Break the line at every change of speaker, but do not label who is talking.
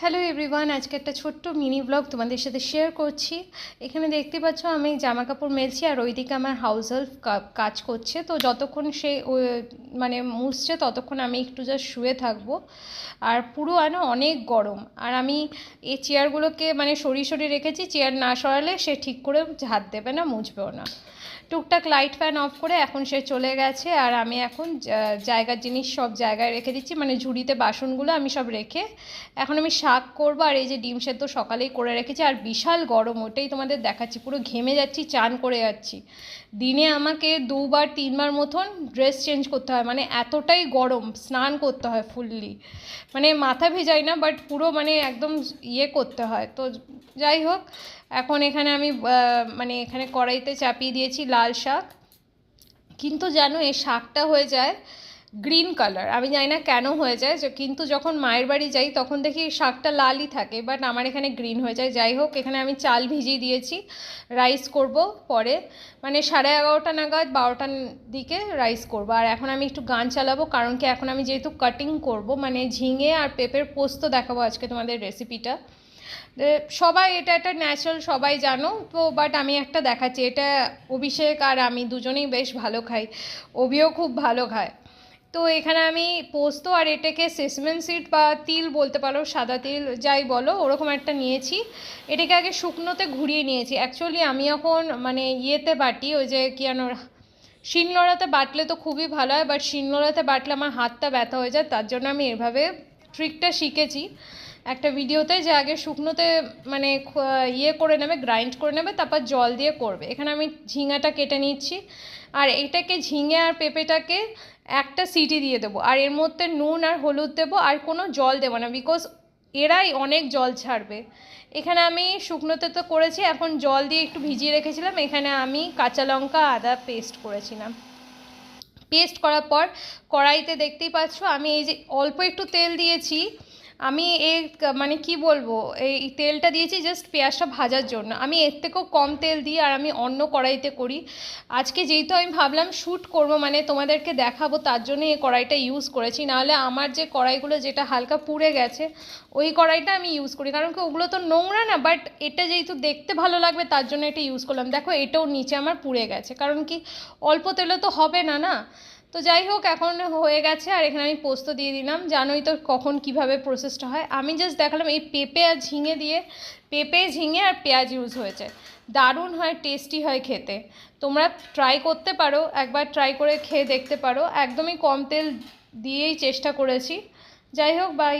Hello everyone, আজকে একটা ছোট্ট মিনি ব্লগ তোমাদের সাথে শেয়ার করছি। এখানে দেখতে পাচ্ছ আমি জামা কাপড় মেলছি আর ওইদিকে আমার হাউস হেল্প কাজ করছে। তো যতক্ষণ সে মানে মুছছে ততক্ষণ আমি একটু জাস্ট শুয়ে থাকবো। আর পুরো অনেক গরম, আর আমি এই চেয়ারগুলোকে মানে সরিয়ে রেখেছি। চেয়ার না সরালে সে ঠিক করে হাত দেবে না, মুছবেও না। টুকটাক লাইট ফ্যান অফ করে এখন সে চলে গেছে, আর আমি এখন জায়গার জিনিস সব জায়গায় রেখে দিচ্ছি, মানে ঝুড়িতে বাসনগুলো আমি সব রেখে এখন আমি শাক করবো। আর এই যে ডিম সেদ্ধ সকালেই করে রেখেছি, আর বিশাল গরম, ওটাই তোমাদের দেখাচ্ছি। পুরো ঘেমে যাচ্ছি, চান করে যাচ্ছি। দিনে আমাকে 2-3বার মতন ড্রেস চেঞ্জ করতে হয়, মানে এতটাই গরম। স্নান করতে হয় ফুললি, মানে মাথা ভেজাই না, বাট পুরো মানে একদম করতে হয়। তো যাই হোক, এখন এখানে আমি মানে এখানে কড়াইতে চাপিয়ে দিয়েছি লাল শাক। কিন্তু জানো এই শাকটা হয়ে যায় গ্রিন কালার, আমি জানি না কেন হয়ে যায়। কিন্তু যখন মায়ের বাড়ি যাই তখন দেখি শাকটা লালই থাকে, বাট আমার এখানে গ্রিন হয়ে যায়। যাই হোক, এখানে আমি চাল ভিজিয়ে দিয়েছি, রাইস করব পরে, মানে 11:30 নাগাদ 12টার দিকে রাইস করব। আর এখন আমি একটু গান চালাবো, কারণ কি এখন আমি যেহেতু কাটিং করব, মানে ঝিঙে আর পেঁপের পোস্ত দেখাবো আজকে তোমাদের রেসিপিটা। সবাই এটা একটা ন্যাচারাল, সবাই জানো তো, বাট আমি একটা দেখাচ্ছি। এটা অভিষেক আর আমি দুজনেই বেশ ভালো খাই, অভিও খুব ভালো খায়। তো এখানে আমি পোস্ত আর এটাকে সেসমেন সিড বা তিল বলতে পারো, সাদা তিল যাই বলো, ওরকম একটা নিয়েছি। এটাকে আগে শুকনোতে ঘুরিয়ে নিয়েছি। অ্যাকচুয়ালি আমি এখন মানে বাটি, ওই যে কি শিলনোড়াতে বাটলে তো খুবই ভালো হয়, বাট শিলনোড়াতে বাটলে আমার হাতটা ব্যথা হয়ে যায়। তার জন্য আমি এভাবে ট্রিকটা শিখেছি একটা ভিডিওতে, যে আগে শুকনোতে মানে করে নেবে, গ্রাইন্ড করে নেবে, তারপর জল দিয়ে করবে। এখানে আমি ঝিঙাটা কেটে নিচ্ছি, আর এটাকে ঝিঙে আর পেঁপেটাকে একটা সিটি দিয়ে দেবো, আর এর মধ্যে নুন আর হলুদ দেবো, আর কোনো জল দেবো না, বিকজ এরাই অনেক জল ছাড়বে। এখানে আমি শুকনোতে তো করেছি, এখন জল দিয়ে একটু ভিজিয়ে রেখেছিলাম। এখানে আমি কাঁচা লঙ্কা আদা পেস্ট করেছিলাম। পেস্ট করার পর কড়াইতে দেখতেই পাচ্ছ আমি এই যে অল্প একটু তেল দিয়েছি। আমি এই মানে কি বলবো, এই তেলটা দিয়েছি জাস্ট পেঁয়াজটা ভাজার জন্য। আমি এর থেকেও কম তেল দিই, আর আমি অন্য কড়াইতে করি। আজকে যেহেতু আমি ভাবলাম শ্যুট করব, মানে তোমাদেরকে দেখাবো, তার জন্য এই কড়াইটা ইউজ করেছি। নাহলে আমার যে কড়াইগুলো যেটা হালকা পুড়ে গেছে, ওই কড়াইটা আমি ইউজ করি, কারণ কি ওগুলো তো নোংরা না, বাট এটা যেহেতু দেখতে ভালো লাগবে তার জন্য এটা ইউজ করলাম। দেখো এটাও নিচে আমার পুড়ে গেছে, কারণ কি অল্প তেলে তো হবে না না। তো যাই হোক, এখন হয়ে গেছে, আর এখানে আমি পোস্ত দিয়ে দিলাম। জানোই তো কখন কিভাবে প্রসেসটা হয়। আমি জাস্ট দেখালাম এই পেঁপে আর ঝিঙে দিয়ে, পেঁপে ঝিঙে আর পেঁয়াজ ইউজ হয়েছে। দারুণ হয়, টেস্টি হয় খেতে। তোমরা ট্রাই করতে পারো, একবার ট্রাই করে খেয়ে দেখতে পারো। একদমই কম তেল দিয়েই চেষ্টা করেছি। যাই হোক, বাই।